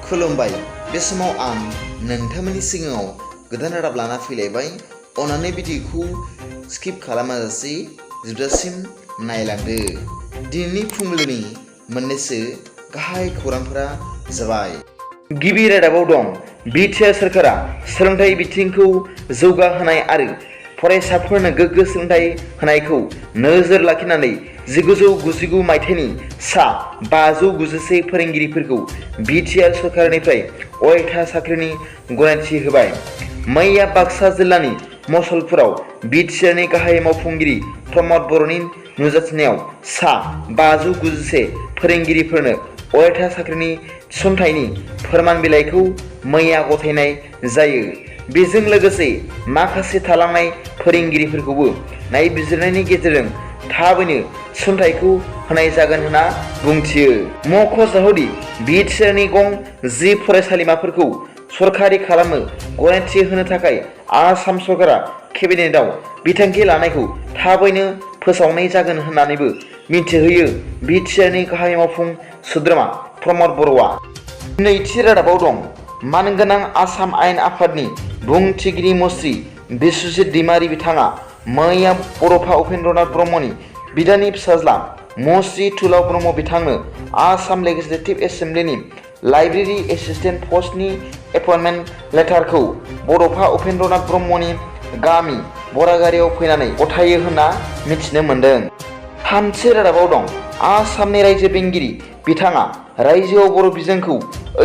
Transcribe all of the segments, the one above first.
खुलुमबाय। बे समाव आं नोंथांमोननि सिगाङाव गोदान रादाब लाना फैलायबाय। अन्नानै भिडिअखौ स्किप खालामाजासे जोबजासिम नायलांदो। दिनैनि फुंबिलिनि मोननैसो गाहाय खौरांफोरा जाबाय। गिबि रादाबाव दं बिटिआर सोरखारा सोलोंथाइ बिथिंखौ जौगाहोनाय आरो फरायसाफोरनो गोग्गो सोलोंथाइ होनायखौ नोजोर लाखिनानै 1999 मायथाइनि सा 591 फोरोंगिरिफोरखौ बिटिआर सरकारनिफ्राय अरायथा साख्रिनि गनायथि होबाय। मैया बाक्सा जिल्लानि मसलपुराव बिटिआरनि गाहाय मावफुंगिरि प्रमद बर'नि नुजाथिनायाव सा 591 फोरोंगिरिफोरनो अरायथा साख्रिनि थिसनथाइनि फोरमान बिलाइखौ मैया गथायनाय जायो। बेजों लोगोसे माखासे थालांनाय फोरोंगिरिफोरखौबो नायबिजिरनायनि गेजेरजों थाबैनो थिसनथाइखौ होनाय जागोन होनना बुंथियो। मख'जाथावदि बिटिआरनि गं 10 फरायसालिमाफोरखौ सरकारि खालामनो गनायथि होनो थाखाय आसाम सरकारा केबिनेटआव बिथांखि लानायखौ थाबैनो फोसावनाय जागोन होननानैबो मिथिहोयो बिटिआरनि गाहाय मावफुं सोद्रोमा प्रमद बर'आ। नैथि रादाबाव दं मानगोनां आसाम आयेन आफादनि बुंथिगिरि मुस्रि बिस्वजित दैमारि बिथाङा मैया बड'फा उपेन्द्रनाथ ब्रह्मनि बिदानि फिसाज्ला मुस्रि तुलाव ब्रह्म बिथांनो आसाम लेजिस्लेटिभ एसेम्ब्लिनि लाइब्रेरि एसिस्टेन्ट पस्टनि एपइन्टमेन्ट लेटारखौ बड'फा उपेन्द्रनाथ ब्रह्मनि गामि बरागारियाव फैनानै गथायो होनना मिथिनो मोन्दों। थामथि रादाबाव दं आसामनि रायजो बेंगिरि बिथाङा रायजोआव बर' बिजोंखौ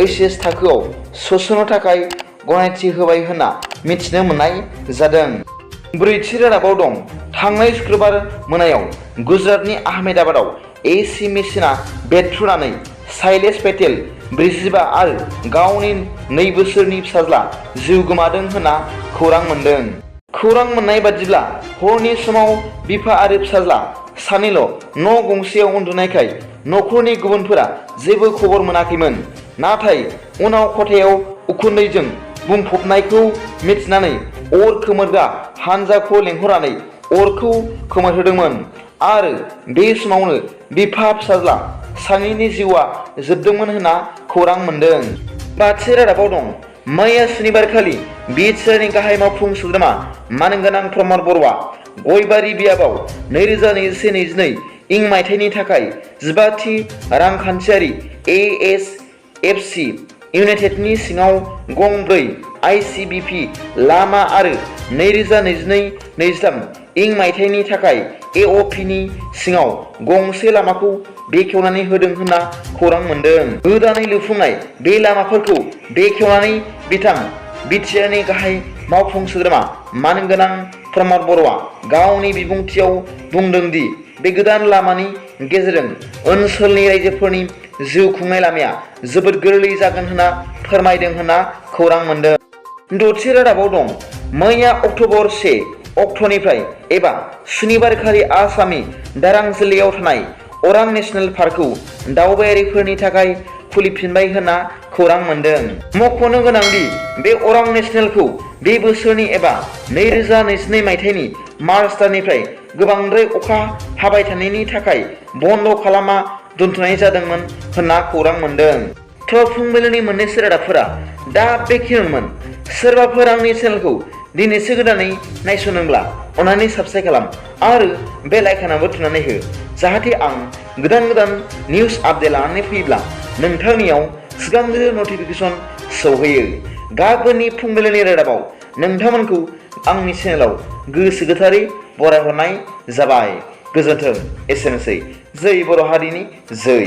HS थाखोआव सोस'नो थाखाय गनायथि होबाय होनना मिथिनो मोननाय जादों। ब्रैथि रादाबाव दं थांनाय शुक्रबार मोनायाव गुजरातनि आहमेदाबादाव AC मेसिना बेरफ्रुनानै शैलेश पेटेल 45 आरो गावनि 2 बोसोरनि फिसाज्ला जिउ गोमादों होनना खौरां मोन्दों। खौरां मोननाय बादिब्ला हरनि समाव बिफा आरो फिसाज्ला सानैल' न' गंसेयाव उन्दुनायखाय न'खरनि गुबुनफोरा जेबो खबर मोनाखैमोन। नाथाय उनाव खथायाव उखुन्दैजों बुंफबनायखौ मिथिनानै अर खोमोरग्रा हानजाखौ लेंहरनानै अरखौ खोमोरहोदोंमोन आरो बे समावनो बिफा फिसाज्ला सानैनि जिउआ जोबदोंमोन होनना खौरां मोन्दों। बाथि रादाबाव दं मैया सुनिबारखालि बिटिआरनि गाहाय मावफुं सोद्रोमा मानगोनां प्रमद बर'आ गयबारि बियाबाव 2021-22 इं मायथाइनि थाखाय 15थि रांखान्थियारि ASFC इउनाइटेडनि सिङाव गं 4 ICBP लामा आरो 2022-23 इं मायथाइनि थाखाय AOP नि सिङाव गंसे लामाखौ बेखेवनानै होदों होनना खौरां मोन्दों। गोदानै लुफुंनाय बे लामाफोरखौ बेखेवनानै बिथां बिटिआरनि गाहाय मावफुं सोद्रोमा मानगोनां प्रमद बर'आ गावनि बिबुंथियाव बुंदों दि बे गोदान लामानि गेजेरजों ओनसोलनि रायजोफोरनि जिउ खुंनाय लामाया जोबोद गोरलै जागोन होनना फोरमायदों होनना खौरां मोन्दों। द'थि रादाबाव दं मैया अक्ट'बर 1 अक्ट'निफ्राय एबा सुनिबारखालि आसामनि दारां जिल्लायाव थानाय अरां नेशनेल पार्कखौ दावबायारिफोरनि थाखाय खुलिफिनबाय होनना खौरां मोन्दों। मख'नो गोनांदि बे अरां नेशनेलखौ बे बोसोरनि एबा 2022 मायथाइनि मार्च दाननिफ्राय गोबांद्राय अखा हाबाय थानायनि थाखाय बन्द' खालामना दोनथ'नाय जादोंमोन होनना खौरां मोन्दों। थ' फुंबिलिनि मोननैसो रादाबफोरा दा बेखिनिमोन। सोरबाफोर आंनि चेनेलखौ दिनैसो गोदानै नायसनदोंब्ला अन्नानै साबस्क्राइब खालाम आरो बेल आइकनावबो थुनानै हो, जाहाथे आं गोदान निउस आपडेट लानानै फैयोब्ला नोंथांनियाव सिगांग्रो नटिफिकेसन सौहैयो। गाबोननि फुंबिलिनि रादाबाव नोंथांमोनखौ आंनि चेनेलाव गोसो गोथारै बरायहरनाय जाबाय। गोजोन्थों। एसेनोसै। जै बर' हारिनि जै।